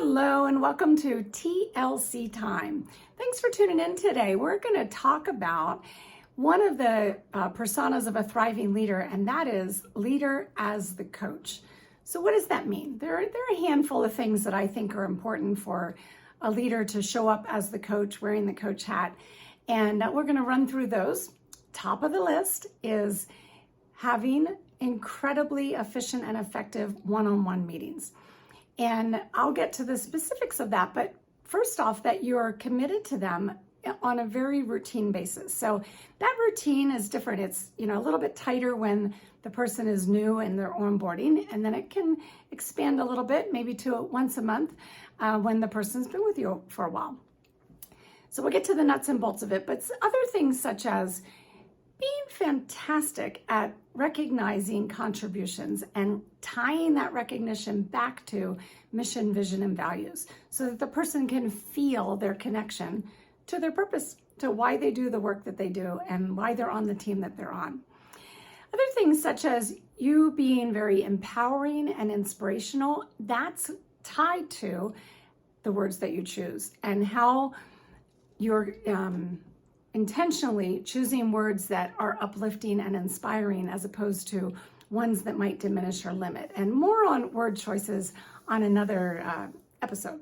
Hello and welcome to TLC time. Thanks for tuning in today. We're going to talk about one of the personas of a thriving leader, and that is leader as the coach. So what does that mean? There are a handful of things that I think are important for a leader to show up as the coach, wearing the coach hat, and we're going to run through those. Top of the list is having incredibly efficient and effective one-on-one meetings. And I'll get to the specifics of that, but first off, that you're committed to them on a very routine basis. So that routine is different. It's, a little bit tighter when the person is new and they're onboarding, and then it can expand a little bit, maybe to once a month when the person's been with you for a while. So we'll get to the nuts and bolts of it, but other things such as being fantastic at recognizing contributions and tying that recognition back to mission, vision, and values so that the person can feel their connection to their purpose, to why they do the work that they do and why they're on the team that they're on. Other things such as you being very empowering and inspirational, that's tied to the words that you choose and how you're intentionally choosing words that are uplifting and inspiring as opposed to ones that might diminish or limit. And more on word choices on another episode.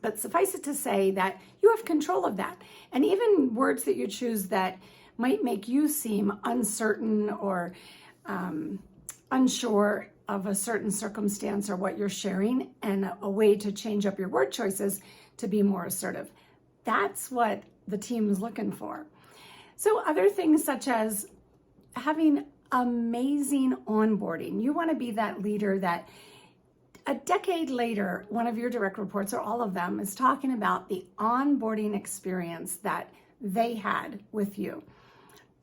But suffice it to say that you have control of that. And even words that you choose that might make you seem uncertain or unsure of a certain circumstance or what you're sharing, and a way to change up your word choices to be more assertive. That's what the team is looking for. So other things such as having amazing onboarding. You want to be that leader that a decade later, one of your direct reports or all of them is talking about the onboarding experience that they had with you.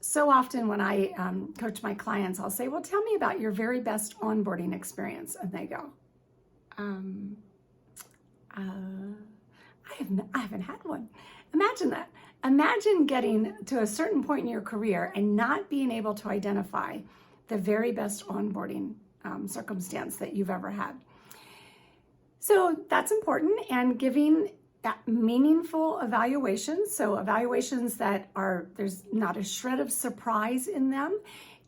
So often when I coach my clients, I'll say, well, tell me about your very best onboarding experience. And they go, I haven't had one. Imagine that. Imagine getting to a certain point in your career and not being able to identify the very best onboarding circumstance that you've ever had. So that's important, and giving that meaningful evaluations. So evaluations that there's not a shred of surprise in them,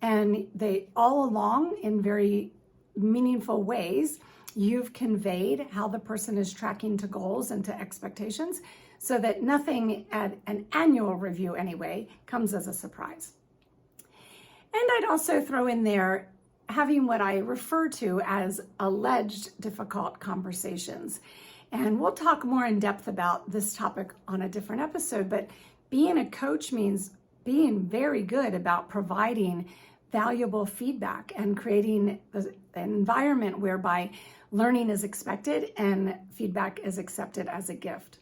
and they all along in very meaningful ways, you've conveyed how the person is tracking to goals and to expectations, so that nothing at an annual review anyway comes as a surprise. And I'd also throw in there having what I refer to as alleged difficult conversations. And we'll talk more in depth about this topic on a different episode, but being a coach means being very good about providing valuable feedback and creating an environment whereby learning is expected and feedback is accepted as a gift.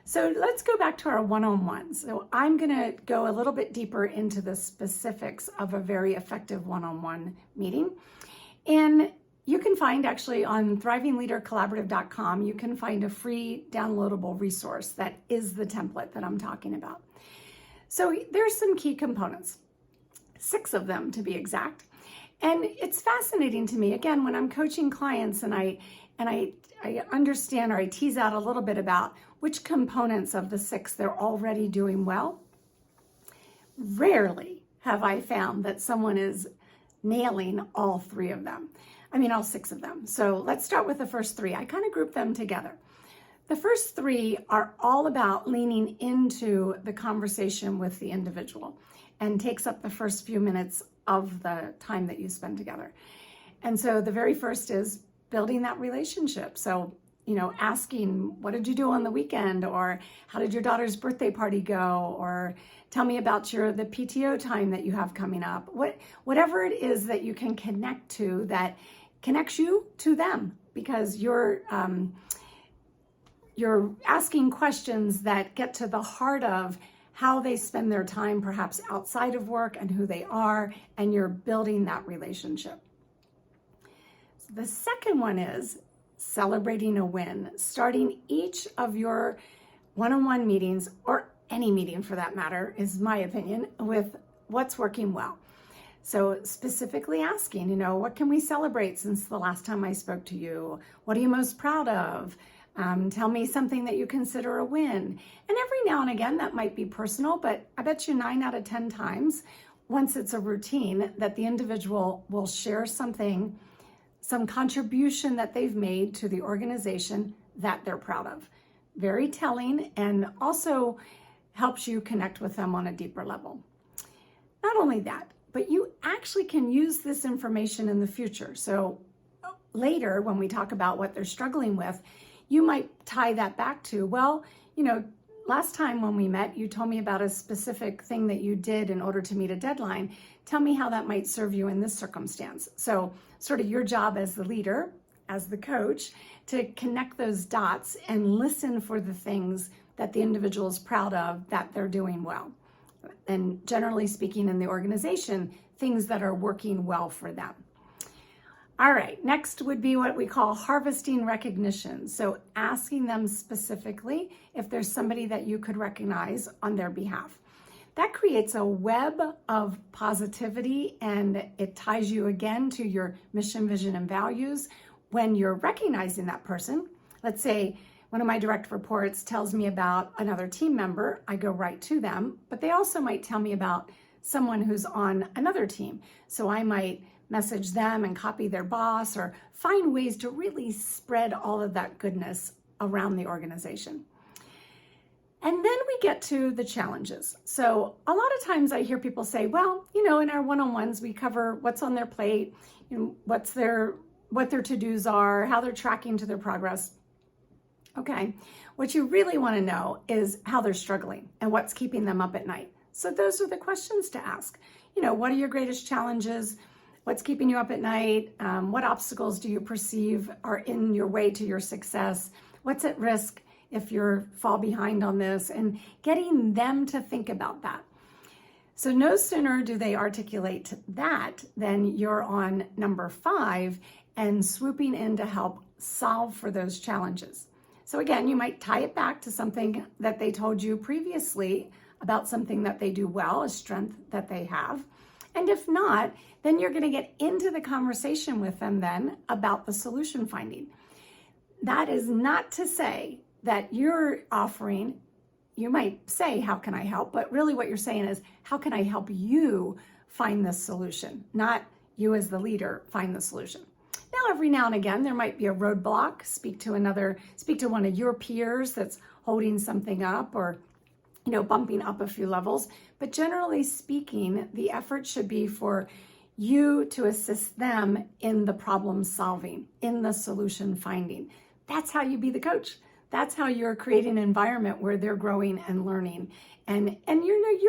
So let's go back to our one-on-ones. So I'm going to go a little bit deeper into the specifics of a very effective one-on-one meeting. And you can find actually on thrivingleadercollaborative.com, you can find a free downloadable resource that is the template that I'm talking about. So there's some key components, 6 of them to be exact. And it's fascinating to me, again, when I'm coaching clients and I understand, or I tease out a little bit about which components of the 6 they're already doing well. Rarely have I found that someone is nailing all 3 of them. All 6 of them. So let's start with the first 3. I kind of group them together. The first 3 are all about leaning into the conversation with the individual and takes up the first few minutes of the time that you spend together. And so the very first is building that relationship. So, asking, what did you do on the weekend? Or how did your daughter's birthday party go? Or tell me about the PTO time that you have coming up. Whatever it is that you can connect to that connects you to them, because you're asking questions that get to the heart of how they spend their time, perhaps outside of work, and who they are, and you're building that relationship. So the second one is celebrating a win, starting each of your one-on-one meetings, or any meeting for that matter, is my opinion, with what's working well. So specifically asking, what can we celebrate since the last time I spoke to you? What are you most proud of? Tell me something that you consider a win. And every now and again, that might be personal, but I bet you 9 out of 10 times, once it's a routine, that the individual will share something, some contribution that they've made to the organization that they're proud of. Very telling, and also helps you connect with them on a deeper level. Not only that, but you actually can use this information in the future. So later, when we talk about what they're struggling with, you might tie that back to, well, last time when we met, you told me about a specific thing that you did in order to meet a deadline. Tell me how that might serve you in this circumstance. So sort of your job as the leader, as the coach, to connect those dots and listen for the things that the individual is proud of that they're doing well. And generally speaking in the organization, things that are working well for them. All right, next would be what we call harvesting recognition. So asking them specifically if there's somebody that you could recognize on their behalf. That creates a web of positivity, and it ties you again to your mission, vision, and values. When you're recognizing that person, let's say one of my direct reports tells me about another team member, I go right to them, but they also might tell me about someone who's on another team. So I might message them and copy their boss, or find ways to really spread all of that goodness around the organization. And then we get to the challenges. So a lot of times I hear people say, well, in our one-on-ones, we cover what's on their plate, what their to-dos are, how they're tracking to their progress. Okay, what you really want to know is how they're struggling and what's keeping them up at night. So those are the questions to ask. What are your greatest challenges? What's keeping you up at night? What obstacles do you perceive are in your way to your success? What's at risk if you fall behind on this? And getting them to think about that. So no sooner do they articulate that than you're on number 5 and swooping in to help solve for those challenges. So again, you might tie it back to something that they told you previously about something that they do well, a strength that they have. And if not, then you're going to get into the conversation with them then about the solution finding. That is not to say that you're offering, you might say, how can I help? But really what you're saying is, how can I help you find this solution? Not you as the leader find the solution. Now, every now and again, there might be a roadblock. Speak to one of your peers that's holding something up, or bumping up a few levels. But generally speaking, the effort should be for you to assist them in the problem solving, in the solution finding. That's how you be the coach. That's how you're creating an environment where they're growing and learning. And you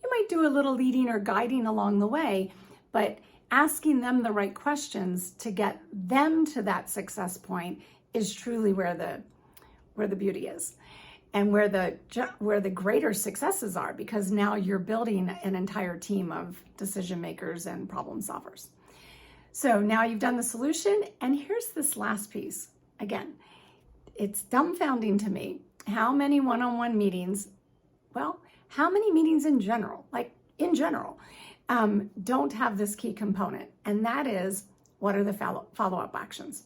might do a little leading or guiding along the way, but asking them the right questions to get them to that success point is truly where the beauty is. And where the greater successes are, because now you're building an entire team of decision makers and problem solvers. So now you've done the solution, and here's this last piece. Again, it's dumbfounding to me how many one-on-one meetings, how many meetings in general, don't have this key component, and that is, what are the follow-up actions?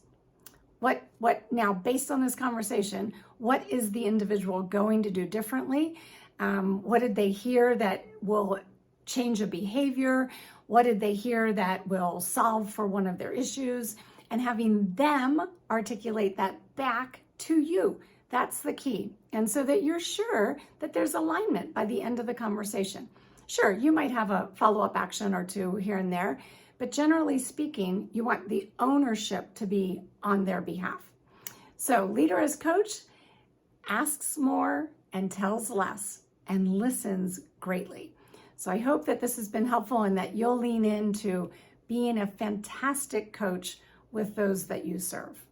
What now, based on this conversation, what is the individual going to do differently? What did they hear that will change a behavior? What did they hear that will solve for one of their issues? And having them articulate that back to you. That's the key. And so that you're sure that there's alignment by the end of the conversation. Sure, you might have a follow-up action or two here and there, but generally speaking, you want the ownership to be on their behalf. So leader as coach asks more and tells less and listens greatly. So I hope that this has been helpful and that you'll lean into being a fantastic coach with those that you serve.